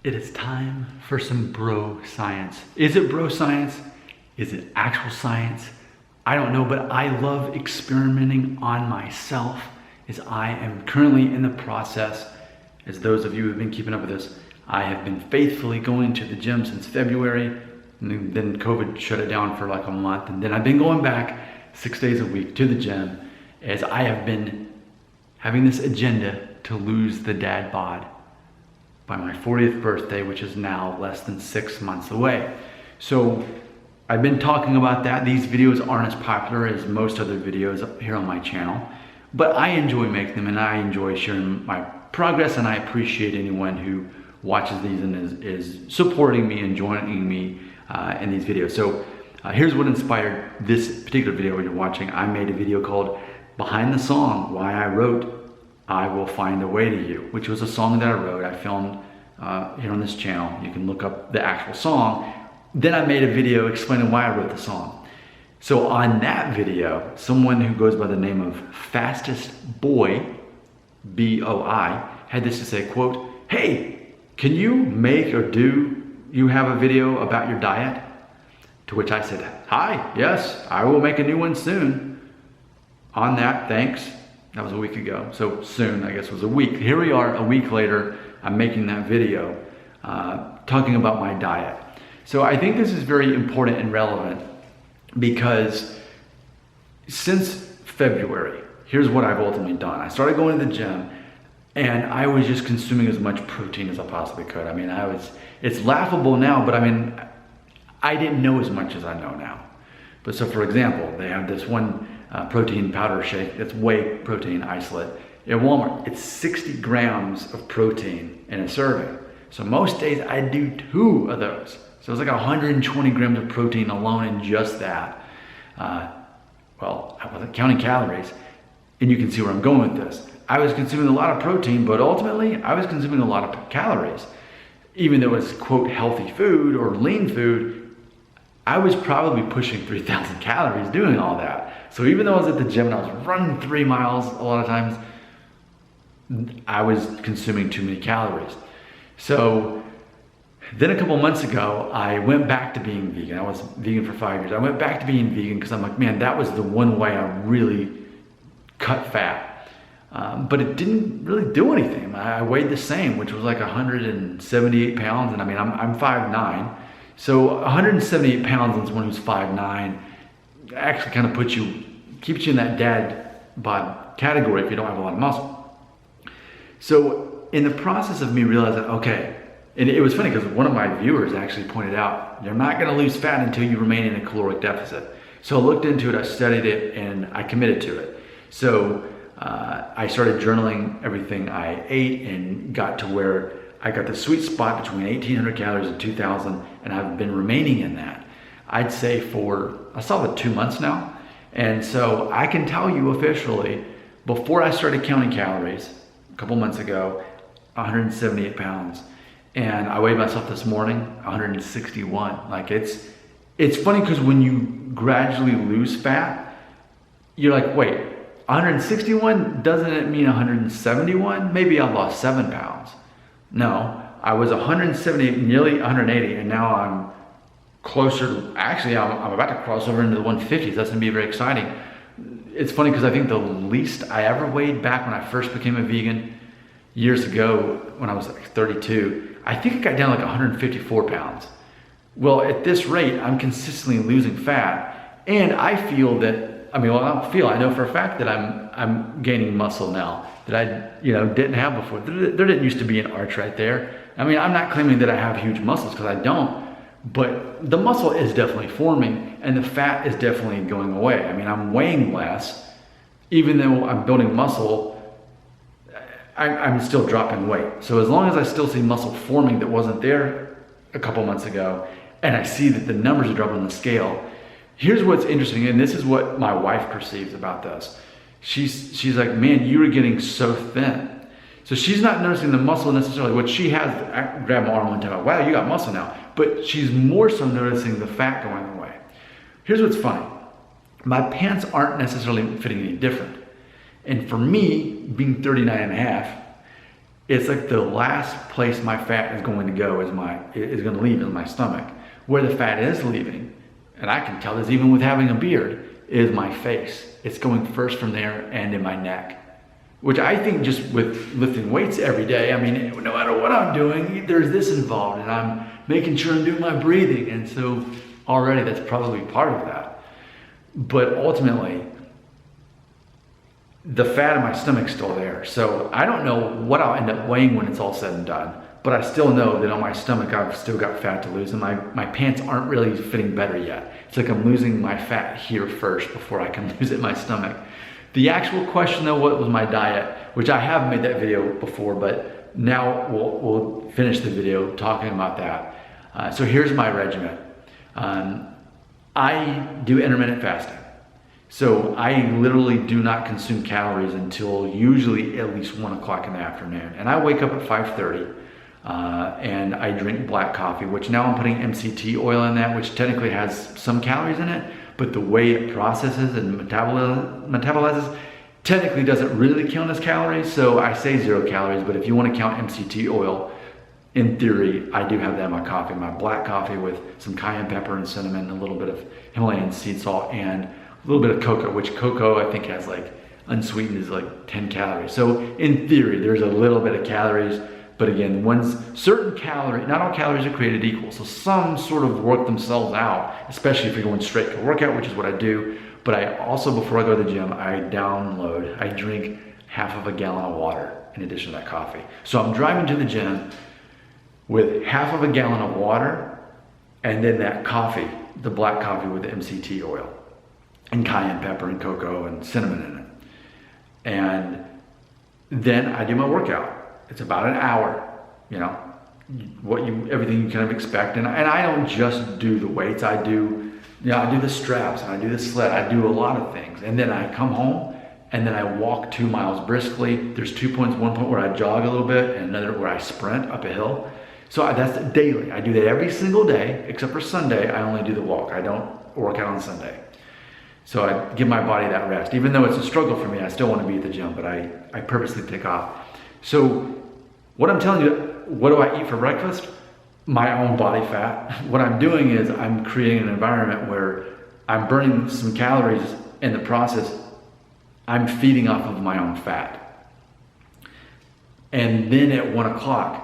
It is time for some bro science. Is it bro science? Is it actual science? I don't know, but I love experimenting on myself as I am currently in the process. As those of you who have been keeping up with this, I have been faithfully going to the gym since February, and then COVID shut it down for like a month. And then I've been going back 6 days a week to the gym as I have been having this agenda to lose the dad bod by my 40th birthday, which is now less than 6 months away. So I've been talking about that. These videos aren't as popular as most other videos here on my channel, but I enjoy making them and I enjoy sharing my progress, and I appreciate anyone who watches these and is supporting me and joining me in these videos. So here's what inspired this particular video you're watching. I made a video called Behind the Song, Why I Wrote I Will Find a Way to You, which was a song that I wrote. I filmed here on this channel. You can look up the actual song. Then I made a video explaining why I wrote the song. So on that video, someone who goes by the name of Fastest Boy, B-O-I, had this to say, quote, "Hey, can you make or do you have a video about your diet?" To which I said, "Hi, yes, I will make a new one soon." On that, thanks. That was a week ago. So soon, I guess, was a week. Here we are a week later, I'm making that video talking about my diet. So I think this is very important and relevant because since February, here's what I've ultimately done. I started going to the gym and I was just consuming as much protein as I possibly could. I mean, it's laughable now, but I mean, I didn't know as much as I know now. But so for example, they have this one protein powder shake, it's whey protein isolate. At Walmart, it's 60 grams of protein in a serving. So most days I do 2 of those. So it's like 120 grams of protein alone in just that. Well, I wasn't counting calories, and you can see where I'm going with this. I was consuming a lot of protein, but ultimately I was consuming a lot of calories. Even though it's quote healthy food or lean food, I was probably pushing 3,000 calories doing all that. So even though I was at the gym and I was running 3 miles a lot of times, I was consuming too many calories. So then a couple months ago, I went back to being vegan. I was vegan for 5 years. I went back to being vegan because I'm like, man, that was the one way I really cut fat. But it didn't really do anything. I weighed the same, which was like 178 pounds. And I mean, I'm 5'9". So 178 pounds on someone who's 5'9" actually kind of keeps you in that dad bod category if you don't have a lot of muscle. So in the process of me realizing, okay, and it was funny because one of my viewers actually pointed out, you're not going to lose fat until you remain in a caloric deficit. So I looked into it, I studied it, and I committed to it. So I started journaling everything I ate and got to where I got the sweet spot between 1,800 calories and 2,000, and I've been remaining in that. I'd say for a solid 2 months now. And so I can tell you officially, before I started counting calories a couple months ago, 178 pounds. And I weighed myself this morning, 161. Like it's funny because when you gradually lose fat, you're like, wait, 161, doesn't it mean 171? Maybe I lost 7 pounds. No, I was 178, nearly 180, and now I'm closer to, actually I'm about to cross over into the 150s. That's gonna be very exciting. It's funny because I think the least I ever weighed back when I first became a vegan years ago, when I was like 32, I think I got down like 154 pounds. Well, at this rate, I'm consistently losing fat, and I feel that, I know for a fact that I'm gaining muscle now that I didn't have before. There didn't used to be an arch right there. I mean, I'm not claiming that I have huge muscles because I don't, but the muscle is definitely forming and the fat is definitely going away. I mean, I'm weighing less, even though I'm building muscle, I'm still dropping weight. So as long as I still see muscle forming that wasn't there a couple months ago, and I see that the numbers are dropping on the scale, here's what's interesting, and this is what my wife perceives about this. She's like, man, you are getting so thin. So she's not noticing the muscle necessarily. What she has, I grabbed my arm one time, wow, you got muscle now. But she's more so noticing the fat going away. Here's what's funny. My pants aren't necessarily fitting any different. And for me, being 39 and a half, it's like the last place my fat is going to go is going to leave in my stomach. Where the fat is leaving, and I can tell this even with having a beard, is my face. It's going first from there and in my neck. Which I think just with lifting weights every day, I mean, no matter what I'm doing, there's this involved, and I'm making sure I'm doing my breathing. And so already that's probably part of that. But ultimately, the fat in my stomach's still there. So I don't know what I'll end up weighing when it's all said and done. But I still know that on my stomach, I've still got fat to lose, and my pants aren't really fitting better yet. It's like I'm losing my fat here first before I can lose it in my stomach. The actual question though, what was my diet, which I have made that video before, but now we'll finish the video talking about that. So here's my regimen. I do intermittent fasting. So I literally do not consume calories until usually at least 1 o'clock in the afternoon. And I wake up at 5:30 and I drink black coffee, which now I'm putting MCT oil in that, which technically has some calories in it, but the way it processes and metabolizes technically doesn't really count as calories. So I say 0 calories, but if you want to count MCT oil, in theory, I do have that in my coffee, my black coffee with some cayenne pepper and cinnamon, a little bit of Himalayan sea salt, and a little bit of cocoa, which cocoa I think has like unsweetened is like 10 calories. So in theory, there's a little bit of calories, but again, certain calorie, not all calories are created equal. So some sort of work themselves out, especially if you're going straight to a workout, which is what I do. But I also, before I go to the gym, I drink half of a gallon of water in addition to that coffee. So I'm driving to the gym with half of a gallon of water and then that coffee, the black coffee with the MCT oil and cayenne pepper and cocoa and cinnamon in it. And then I do my workout. It's about an hour, you know, everything you kind of expect. And I don't just do the weights. I do the straps and I do the sled. I do a lot of things. And then I come home and then I walk 2 miles briskly. There's 2 points, one point where I jog a little bit and another where I sprint up a hill. So that's daily. I do that every single day, except for Sunday. I only do the walk. I don't work out on Sunday. So I give my body that rest. Even though it's a struggle for me, I still want to be at the gym, but I purposely take off. So what I'm telling you, what do I eat for breakfast? My own body fat. What I'm doing is I'm creating an environment where I'm burning some calories in the process. I'm feeding off of my own fat. And then at 1 o'clock,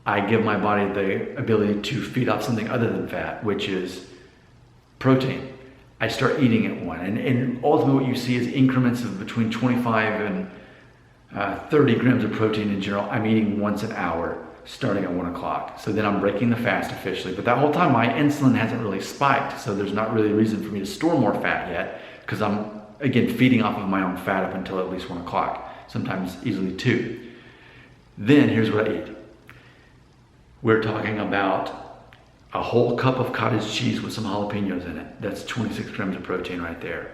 I give my body the ability to feed off something other than fat, which is protein. I start eating at 1. And ultimately what you see is increments of between 25 and 30 grams of protein in general. I'm eating once an hour starting at 1 o'clock. So then I'm breaking the fast officially. But that whole time my insulin hasn't really spiked. So there's not really a reason for me to store more fat yet because I'm, again, feeding off of my own fat up until at least 1 o'clock, sometimes easily 2. Then here's what I eat. We're talking about a whole cup of cottage cheese with some jalapenos in it. That's 26 grams of protein right there.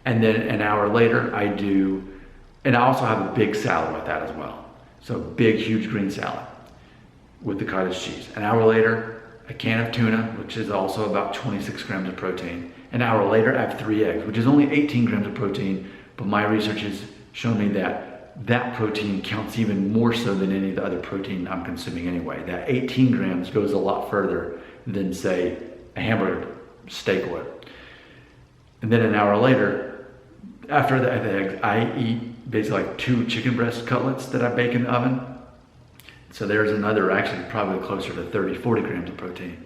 And then an hour later, and I also have a big salad with that as well. So big, huge green salad with the cottage cheese. An hour later, a can of tuna, which is also about 26 grams of protein. An hour later, I have 3 eggs, which is only 18 grams of protein, but my research has shown me that protein counts even more so than any of the other protein I'm consuming anyway. That 18 grams goes a lot further than, say, a hamburger steak would. And then an hour later, after the eggs, I eat basically like 2 chicken breast cutlets that I bake in the oven. So there's another, actually probably closer to 30, 40 grams of protein.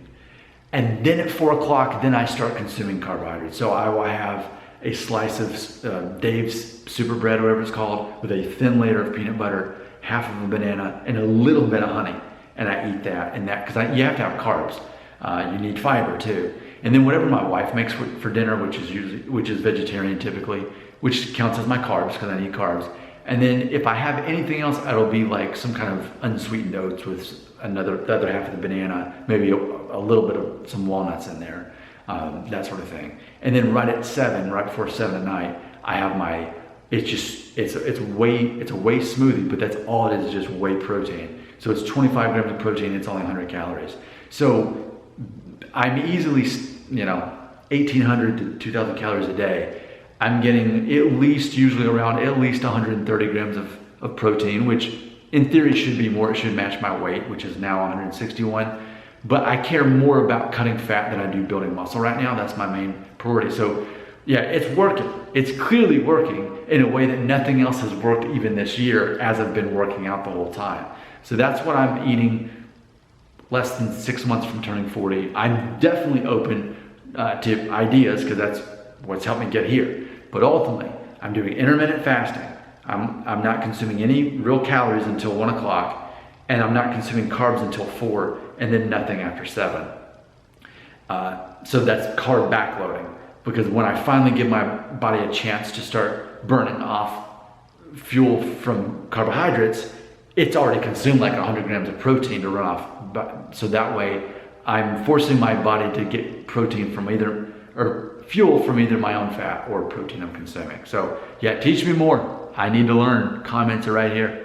And then at 4 o'clock, then I start consuming carbohydrates. So I will have a slice of Dave's Super Bread, whatever it's called, with a thin layer of peanut butter, half of a banana, and a little bit of honey. And I eat that, because you have to have carbs. You need fiber too. And then whatever my wife makes for dinner, which is vegetarian typically, which counts as my carbs because I need carbs. And then if I have anything else, it'll be like some kind of unsweetened oats with the other half of the banana, maybe a little bit of some walnuts in there, that sort of thing. And then right before 7 at night, I have my, it's a whey smoothie, but that's all it is just whey protein. So it's 25 grams of protein, it's only 100 calories. So I'm easily, 1,800 to 2,000 calories a day. I'm getting usually around at least 130 grams of protein, which in theory should be more, it should match my weight, which is now 161. But I care more about cutting fat than I do building muscle right now. That's my main priority. So yeah, it's working. It's clearly working in a way that nothing else has worked even this year as I've been working out the whole time. So that's what I'm eating less than 6 months from turning 40. I'm definitely open to ideas because that's what's helped me get here. But ultimately, I'm doing intermittent fasting. I'm not consuming any real calories until 1 o'clock, and I'm not consuming carbs until 4, and then nothing after 7. So that's carb backloading, because when I finally give my body a chance to start burning off fuel from carbohydrates, it's already consumed like 100 grams of protein to run off. So that way I'm forcing my body to get protein from either, or fuel from either my own fat or protein I'm consuming. So yeah, teach me more. I need to learn. Comments are right here.